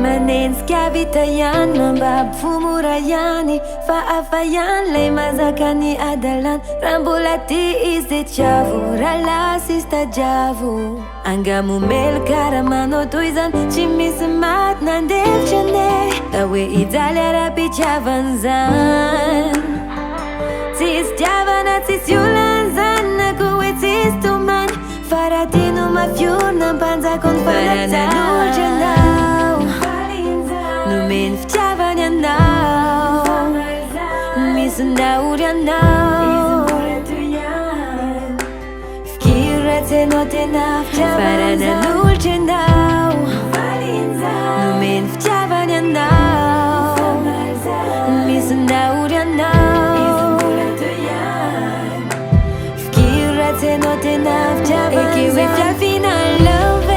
Manentsika vita ihany mambabo fomora ihany fa hafa ihany lay mazaka ny adalany raha mbola ty izy de tiavo raha lasy izy tadiavo angamomelo karaha manao toy zany tsy misy maty nandefitra ane da hoe hijaly ara-pitiavany zany tsisy tiavana tsisy olany zany na koa hoe tsisy tomany fa raha tiano mafiorina mpanjakony fanajanotra anao nomeny fitiavany anao misy ndaory anao fikiry ratsy anao tena fitiavananolotra anao nomeny fitiavany anao misy ndaory anao fikiry ratsy anao tena fitiavany Ekeo e fiafina love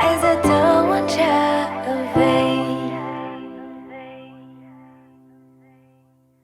as a